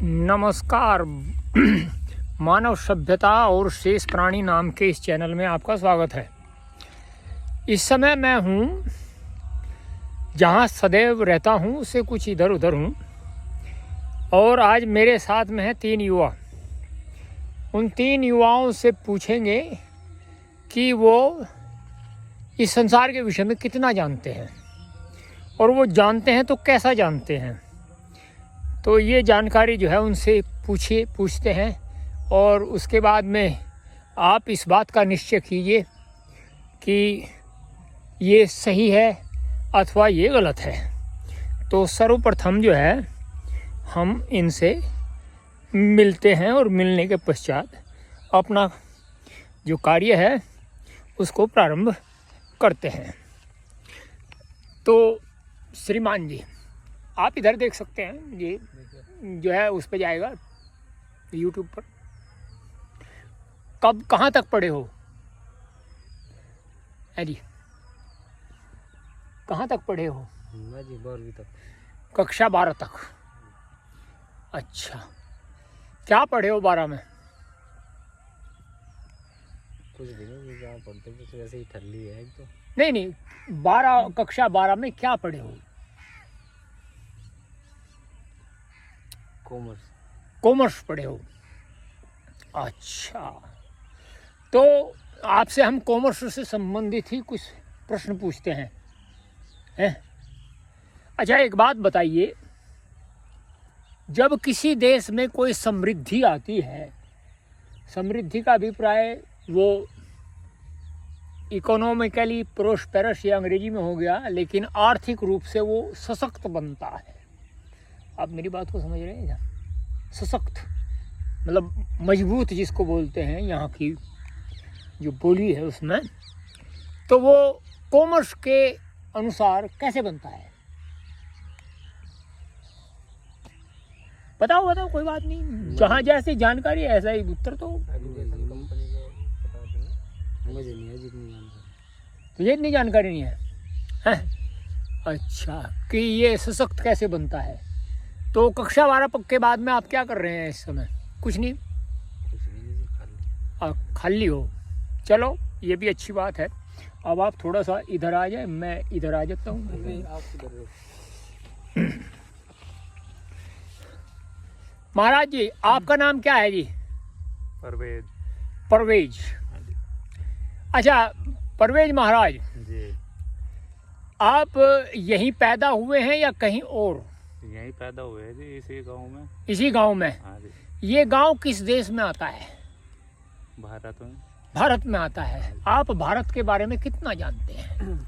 नमस्कार। मानव सभ्यता और शेष प्राणी नाम के इस चैनल में आपका स्वागत है। इस समय मैं हूँ जहाँ सदैव रहता हूँ, उससे कुछ इधर उधर हूँ, और आज मेरे साथ में है 3 युवा। उन 3 युवाओं से पूछेंगे कि वो इस संसार के विषय में कितना जानते हैं, और वो जानते हैं तो कैसा जानते हैं। तो ये जानकारी जो है उनसे पूछते हैं, और उसके बाद में आप इस बात का निश्चय कीजिए कि ये सही है अथवा ये गलत है। तो सर्वप्रथम जो है हम इनसे मिलते हैं, और मिलने के पश्चात अपना जो कार्य है उसको प्रारंभ करते हैं। तो श्रीमान जी, आप इधर देख सकते हैं, ये जो है उस पे जाएगा YouTube पर। कहाँ तक पढ़े हो? जी, कहाँ तक पढ़े हो? मैं जी 12वीं तक। कक्षा 12 तक। अच्छा, क्या पढ़े हो 12 में? कुछ भी नहीं, जहाँ पढ़ते कुछ वैसे ही ठल्ली है एक तो। नहीं, कक्षा 12 में क्या पढ़े हो? कॉमर्स पढ़े हो। अच्छा, तो आपसे हम कॉमर्स से संबंधित ही कुछ प्रश्न पूछते हैं। अच्छा, एक बात बताइए, जब किसी देश में कोई समृद्धि आती है, समृद्धि का अभिप्राय वो इकोनॉमिकली प्रोस्पेरस या अंग्रेजी में हो गया, लेकिन आर्थिक रूप से वो सशक्त बनता है। आप मेरी बात को समझ रहे हैं? सशक्त मतलब मजबूत जिसको बोलते हैं, यहाँ की जो बोली है उसमें, तो वो कॉमर्स के अनुसार कैसे बनता है? बताओ, कोई बात नहीं, जहाँ जैसी जानकारी है ऐसा ही उत्तर। तो मुझे नहीं है जितनी जानकारी। तुझे इतनी जानकारी नहीं है? अच्छा, कि ये सशक्त कैसे बनता है। तो कक्षा 12 के बाद में आप क्या कर रहे हैं इस समय? कुछ नहीं खाली हो। चलो, ये भी अच्छी बात है। अब आप थोड़ा सा इधर आ जाए, मैं इधर आ जाता हूँ। महाराज जी, आपका नाम क्या है जी? परवेज। अच्छा परवेज महाराज जी, आप यहीं पैदा हुए हैं या कहीं और? यहीं पैदा हुए हैं जी, इसी गांव में। इसी गांव में? हाँ जी। ये गांव किस देश में आता है? भारत में। भारत में आता है। आप भारत के बारे में कितना जानते हैं?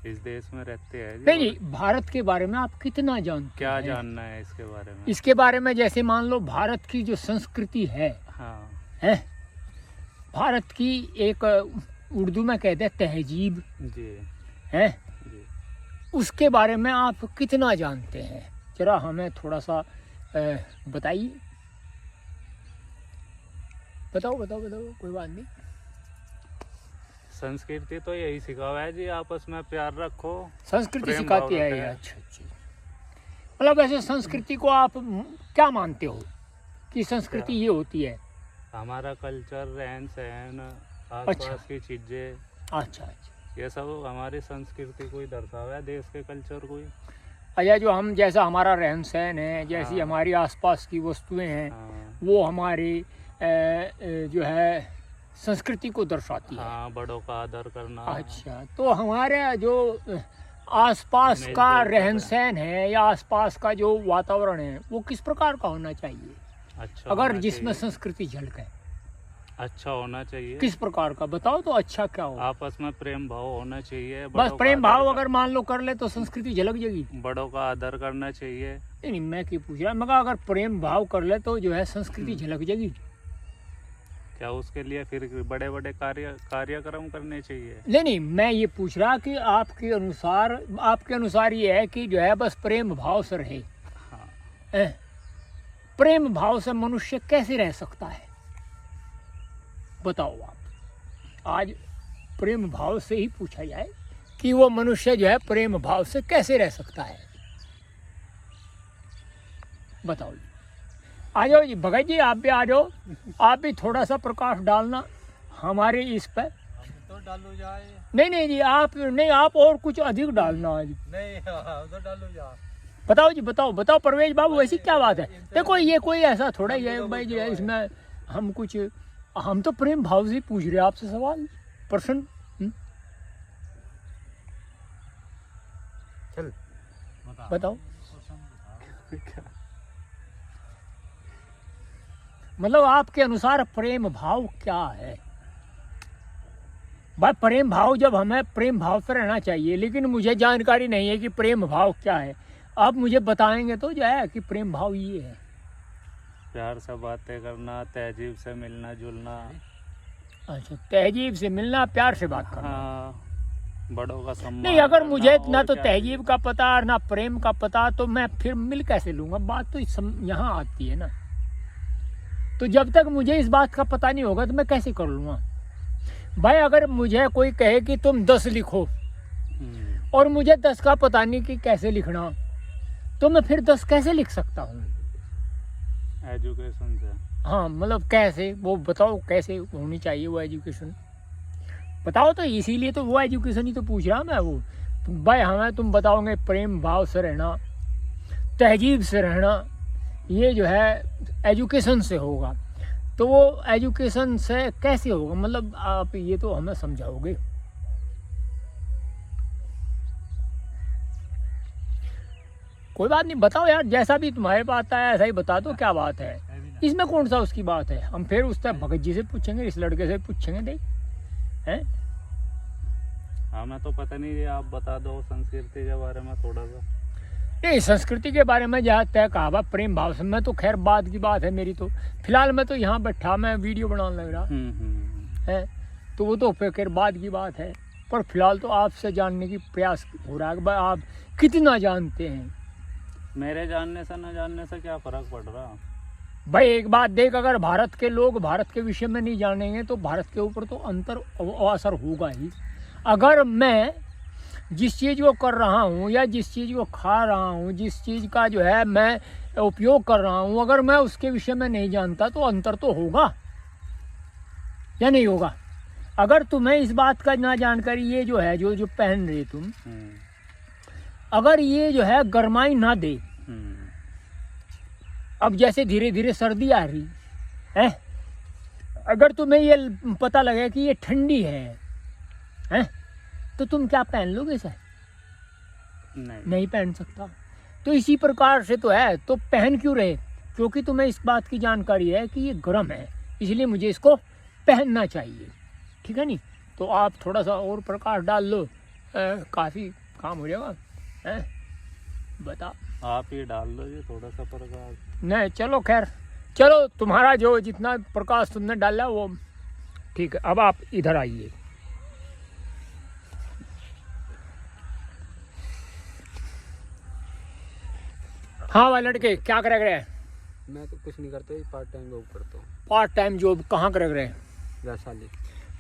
इस देश में रहते हैं जी। नहीं, भारत के बारे में आप कितना जानते क्या हैं? जानना है इसके बारे में? इसके बारे में जैसे मान लो भारत की जो संस्कृति है, हाँ भारत की एक उर्दू में कहते हैं तहजीब जी, है, जी। उसके बारे में आप कितना जानते हैं? जरा हमें थोड़ा सा बताइए। बताओ, कोई बात नहीं। संस्कृति तो यही सिखावा है जी, आपस में प्यार रखो। संस्कृति प्रेम सिखाती भाव है रखा ये? है। अच्छा। मतलब ऐसे संस्कृति को आप क्या मानते हो कि संस्कृति ये होती है? हमारा कल्चर, रहन सहन, अच्छा। आसपास की चीजें, अच्छा, ये सब हमारी संस्कृति को ही दर्शावा है, देश के कल्चर को ही। अच्छा, जो हम जैसा हमारा रहन सहन है, जैसी हाँ। हमारी आसपास की वस्तुएं हैं, हाँ, वो हमारी जो है संस्कृति को दर्शाती है। हाँ, बड़ों का आदर करना। अच्छा, तो हमारे जो आसपास का रहन सहन है या आसपास का जो वातावरण है, वो किस प्रकार का होना चाहिए? अच्छा, अगर होना जिसमें चाहिए। संस्कृति झलके, अच्छा होना चाहिए। किस प्रकार का बताओ तो अच्छा क्या हो? आपस में प्रेम भाव होना चाहिए। बस बड़ों प्रेम का भाव आदर अगर मान लो कर ले तो संस्कृति झलक जाएगी। बड़ों का आदर करना चाहिए। नहीं, मैं क्या पूछ रहा, मैं कहा अगर प्रेम भाव कर ले तो जो है संस्कृति झलक जाएगी। क्या उसके लिए फिर बड़े बड़े कार्यक्रम करने चाहिए? नहीं, मैं ये पूछ रहा कि आपके अनुसार ये है कि जो है बस प्रेम भाव से रहे। हाँ। प्रेम भाव से मनुष्य कैसे रह सकता है? बताओ आप। आज प्रेम भाव से ही पूछा जाए कि वो मनुष्य जो है प्रेम भाव से कैसे रह सकता है। बताओ जी, आ जाओ जी भगत जी, आप भी आ जाओ, आप भी थोड़ा सा प्रकाश डालना हमारे इस पर। तो डालो जाए। नहीं जी, आप नहीं, आप और कुछ अधिक डालना आज। नहीं तो डालो जाए। बताओ जी, बताओ परवेज बाबू, ऐसी क्या बात है? देखो ये कोई ऐसा थोड़ा ही है भाई जी, इसमें हम तो प्रेम भाव से पूछ रहे हैं आपसे सवाल, प्रश्न। चल बताओ मतलब आपके अनुसार प्रेम भाव क्या है? भाई प्रेम भाव, जब हमें प्रेम भाव से रहना चाहिए, लेकिन मुझे जानकारी नहीं है कि प्रेम भाव क्या है। आप मुझे बताएंगे तो जो है कि प्रेम भाव ये है। प्यार से बातें करना, तहजीब से मिलना जुलना। अच्छा, तहजीब से मिलना, प्यार से बात करना। हाँ, बड़ों का सम्मान नहीं, अगर करना, मुझे और ना तो क्या तहजीब का पता ना प्रेम का पता, तो मैं फिर मिल कैसे लूंगा? बात तो यहाँ आती है ना। तो जब तक मुझे इस बात का पता नहीं होगा तो मैं कैसे कर लूँगा? भाई अगर मुझे कोई कहे कि तुम 10 लिखो और मुझे 10 का पता नहीं कि कैसे लिखना, तो मैं फिर 10 कैसे लिख सकता हूँ? एजुकेशन से। हाँ, मतलब कैसे, वो बताओ कैसे होनी चाहिए वो एजुकेशन, बताओ। तो इसीलिए तो वो एजुकेशन ही तो पूछ रहा मैं। वो भाई हमें तुम बताओगे प्रेम भाव से रहना, तहजीब से रहना, ये जो है एजुकेशन से होगा। तो वो एजुकेशन से कैसे होगा? मतलब आप ये तो हमें समझाओगे। कोई बात नहीं, बताओ यार, जैसा भी तुम्हारे पास आता है ऐसा ही बता दो, क्या बात है इसमें? कौन सा उसकी बात है? हम फिर उस तरह भगत जी से पूछेंगे, इस लड़के से पूछेंगे, देख हैं। हमें तो पता नहीं है, आप बता दो संस्कृति के बारे में थोड़ा सा। नहीं, संस्कृति के बारे में जहाँ तय कहा प्रेम भाव से, मैं तो खैर बाद की बात है मेरी। तो फिलहाल मैं तो यहाँ बैठा, मैं वीडियो बनाने लग रहा है, तो वो तो फिर बाद की बात है। पर फिलहाल तो आपसे जानने की प्रयास हो रहा है कि भाई आप कितना जानते हैं। मेरे जानने से न जानने से क्या फर्क पड़ रहा? भाई एक बात देख, अगर भारत के लोग भारत के विषय में नहीं जानेंगे तो भारत के ऊपर तो अंतर असर होगा ही। अगर मैं जिस चीज़ को कर रहा हूँ या जिस चीज़ को खा रहा हूँ, जिस चीज़ का जो है मैं उपयोग कर रहा हूँ, अगर मैं उसके विषय में नहीं जानता तो अंतर तो होगा या नहीं होगा? अगर तुम्हें इस बात का ना जानकारी, ये जो है जो पहन रहे तुम, अगर ये जो है गरमाई ना दे, अब जैसे धीरे धीरे सर्दी आ रही है, अगर तुम्हें ये पता लगे कि ये ठंडी है, तो तुम क्या पहन लोगे सर? नहीं पहन सकता। तो इसी प्रकार से तो है, तो पहन क्यों रहे? क्योंकि तुम्हें इस बात की जानकारी है कि ये गर्म है, इसलिए मुझे इसको पहनना चाहिए, ठीक है नहीं? तो आप थोड़ा सा और प्रकाश डाल लो, काफ़ी काम हो जाएगा। बता, आप ही डाल दो जी थोड़ा सा प्रकाश। नहीं चलो खैर, चलो तुम्हारा जो जितना प्रकाश तुमने डाला वो ठीक है। अब आप इधर आइए। हाँ भाई लड़के, क्या कर रहे हैं? मैं तो कुछ नहीं करता, पार्ट टाइम जॉब करता हूँ। पार्ट टाइम जॉब कहाँ कर रहे हैं? वैशाली।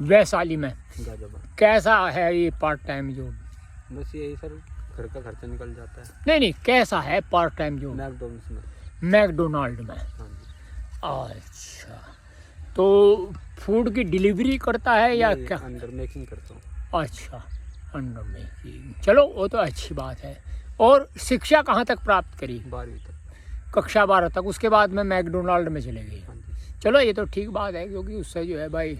वैशाली में? गाजियाबाद। कैसा है ये पार्ट टाइम जॉब? बस यही सर, घर का खर्चा निकल जाता है। नहीं, कैसा है पार्ट टाइम जॉब? मैकडोनल्ड्स में। मैकडोनाल्ड में? हाँ जी। अच्छा, तो फूड की डिलीवरी करता है या क्या? अंडर मेकिंग करता हूँ। अच्छा, अंडर मेकिंग, चलो वो तो अच्छी बात है। और शिक्षा कहाँ तक प्राप्त करी? 12वीं तक। कक्षा 12 तक, उसके बाद में मैकडोनाल्ड में चले गए। हाँ जी। चलो ये तो ठीक बात है, क्योंकि उससे जो है भाई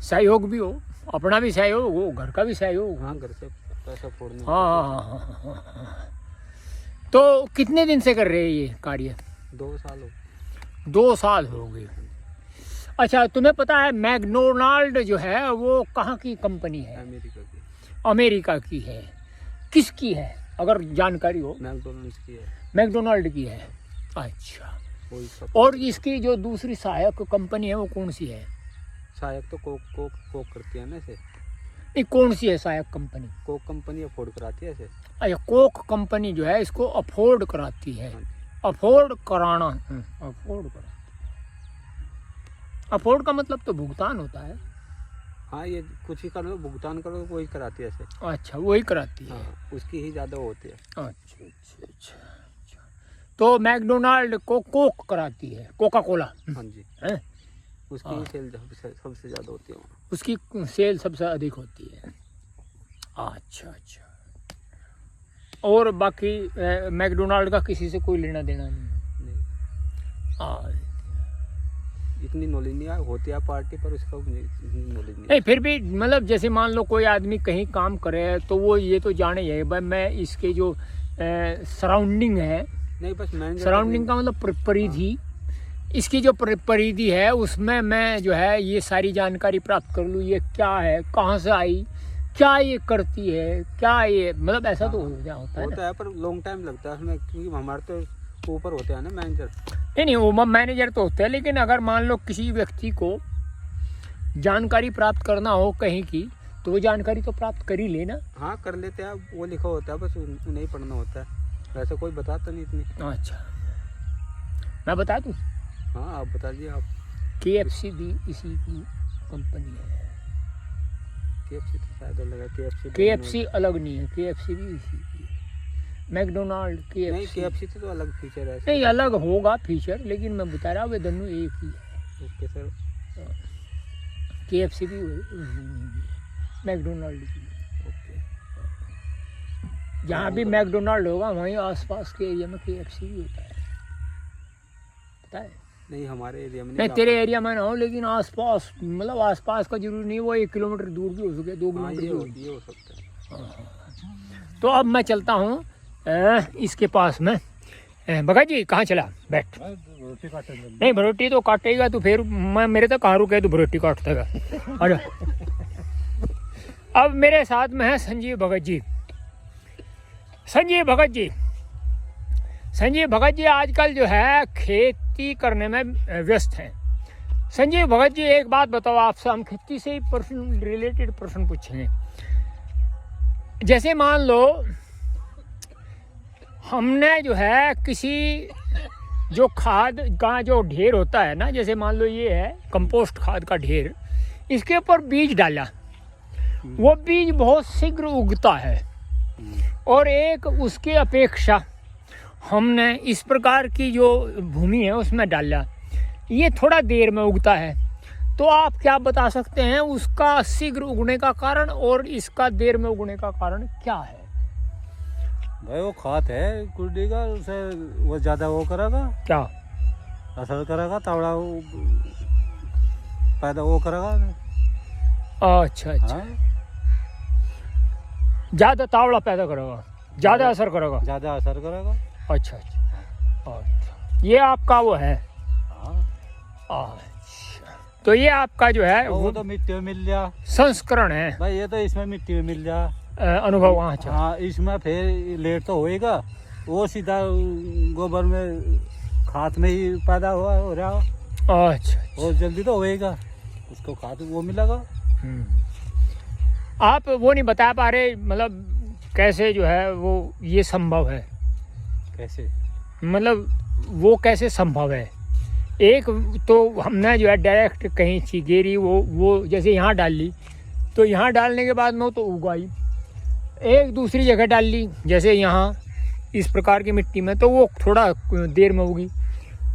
सहयोग भी हो, अपना भी सहयोग हो, घर का भी सहयोग हो। हाँ, घर से पैसा फोड़ने। हाँ। तो कितने दिन से कर रहे हैं ये कार्य? 2 साल हो। 2 साल हो गए। अच्छा, तुम्हें पता है मैकडोनाल्ड जो है वो कहाँ की कंपनी है? अमेरिका की। अमेरिका की है? किसकी है अगर जानकारी हो? मैकडोनल्ड्स की है। मैकडोनाल्ड की है। अच्छा, वही सब। और इसकी जो दूसरी सहायक कंपनी है वो कौन सी है? सहायक तो कोक करती है ना इसे। नहीं, कौन सी है सहायक कंपनी? कोक कंपनी अफोर्ड कराती है इसे। अच्छा, कोक कंपनी जो है इसको अफोर्ड कराती है। अफोर्ड कराना, अफोर्ड का मतलब तो भुगतान होता है। हाँ, ये कुछ ही कर लो, भुगतान करो, वही कराती है ऐसे। अच्छा, वही कराती है। हाँ, उसकी ही ज़्यादा होती है। अच्छा। तो मैकडोनाल्ड को कोक कराती है, कोका कोला हाँ जी, है, उसकी सेल सबसे ज़्यादा होती है वहाँ। उसकी सेल सबसे अधिक होती है। अच्छा अच्छा। और बाकी मैकडोनाल्ड का किसी से कोई लेना देना नहीं है। नहीं, हाँ, इतनी नॉलेज नहीं है, होती है पार्टी पर उसका इतनी नॉलेज नहीं नहीं फिर भी मतलब जैसे मान लो कोई आदमी कहीं काम करे तो वो ये तो जाने ही है भाई मैं इसके जो सराउंडिंग है, नहीं, बस मैनेजर सराउंडिंग का मतलब परिधि, इसकी जो परिधि है उसमें मैं जो है ये सारी जानकारी प्राप्त कर लूँ, ये क्या है, कहाँ से आई, क्या ये करती है, क्या ये मतलब ऐसा तो होता है ना? है, पर लॉन्ग टाइम लगता है उसमें, क्योंकि हमारे तो ऊपर होते हैं ना मैनेजर। नहीं वो मैनेजर तो होते हैं, लेकिन अगर मान लो किसी व्यक्ति को जानकारी प्राप्त करना हो कहीं की तो वो जानकारी तो प्राप्त कर ही लेना। हाँ, कर लेते हैं, वो लिखा होता है, बस नहीं पढ़ना होता है, वैसे कोई बताता नहीं इतनी। अच्छा, मैं बता दूँ, हाँ आप बता दीजिए। आप KFC भी इसी की कंपनी है। KFC तो शायद अलग है, KFC अलग नहीं है, KFC भी इसी की है। मैकडोनाल्ड नहीं, KFC KFC तो अलग फीचर है। नहीं, अलग होगा फीचर, लेकिन मैं बता रहा हूँ वे दोनों एक ही है। Okay sir. KFC भी मैकडोनाल्ड की। ओके, जहाँ भी मैकडोनाल्ड होगा वहीं आसपास के एरिया में KFC भी होता है, पता है? नहीं हमारे एरिया में नहीं तेरे एरिया में ना हो, लेकिन आसपास मतलब आसपास का जरूरी नहीं, वो 1 किलोमीटर दूर भी हो सके, 2 हाँ, किलोमीटर भी ये हो सकता है। तो अब मैं चलता हूँ इसके पास में। भगत जी कहाँ चला? बैठ। नहीं रोटी तो काटेगा तो फिर मैं मेरे तो कहाँ रुके, तो रोटी काट देगा। अरे अब मेरे साथ में है संजीव भगत जी। संजीव भगत जी आजकल जो है खेती करने में व्यस्त हैं। संजीव भगत जी एक बात बताओ, आपसे हम खेती से ही रिलेटेड प्रश्न पूछेंगे। जैसे मान लो हमने जो है किसी जो खाद का जो ढेर होता है ना, जैसे मान लो ये है कंपोस्ट खाद का ढेर, इसके ऊपर बीज डाला, वो बीज बहुत शीघ्र उगता है, और एक उसके अपेक्षा हमने इस प्रकार की जो भूमि है उसमें डाला, ये थोड़ा देर में उगता है। तो आप क्या बता सकते हैं उसका शीघ्र उगने का कारण और इसका देर में उगने का कारण क्या है? भाई वो खाद है कुर्डी का, उसे वो ज़्यादा वो करेगा, क्या असर करेगा, तावड़ा पैदा वो करेगा। अच्छा अच्छा, हाँ? ज़्यादा तावड़ा पैदा करेगा, ज़्यादा असर करेगा। ज़्यादा असर करेगा। अच्छा अच्छा, ये आपका वो है। हाँ, अच्छा, तो ये आपका जो है वो तो मिट्टी में मिल जा संस्करण है, भाई, ये तो इसमें मिट्टी में मिल जा अनुभव। अच्छा हाँ, इसमें फिर लेट तो होएगा, वो सीधा गोबर में खाद में ही पैदा हो रहा हो। अच्छा, वो जल्दी तो होएगा, उसको खाद वो मिलेगा। आप वो नहीं बता पा रहे मतलब कैसे जो है वो ये संभव है? कैसे मतलब वो कैसे संभव है? एक तो हमने जो है डायरेक्ट कहीं चिगेरी वो जैसे यहाँ डाल ली, तो यहाँ डालने के बाद में वो तो उगाई, एक दूसरी जगह डाल ली जैसे यहाँ इस प्रकार की मिट्टी में, तो वो थोड़ा देर में उगी।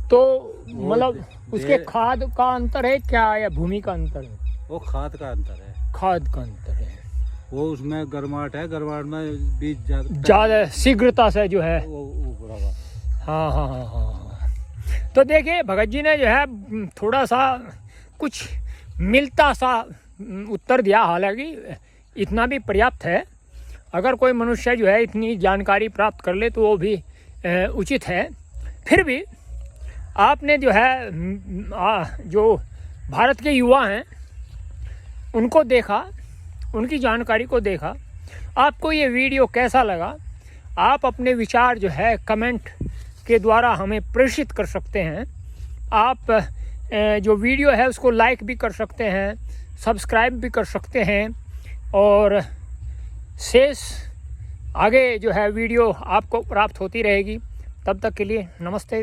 तो मतलब उसके खाद का अंतर है क्या, या भूमि का अंतर है? वो खाद का अंतर है। खाद का अंतर है, वो उसमें गर्माहट है, गर्माहट में बीज ज़्यादा शीघ्रता से जो है वो उगेगा। हाँ हाँ हाँ हाँ। तो देखिए भगत जी ने जो है थोड़ा सा कुछ मिलता सा उत्तर दिया, हालांकि इतना भी पर्याप्त है। अगर कोई मनुष्य जो है इतनी जानकारी प्राप्त कर ले तो वो भी उचित है। फिर भी आपने जो है जो भारत के युवा हैं उनको देखा, उनकी जानकारी को देखा, आपको ये वीडियो कैसा लगा? आप अपने विचार जो है कमेंट के द्वारा हमें प्रेषित कर सकते हैं। आप जो वीडियो है उसको लाइक भी कर सकते हैं, सब्सक्राइब भी कर सकते हैं, और शेष आगे जो है वीडियो आपको प्राप्त होती रहेगी। तब तक के लिए नमस्ते।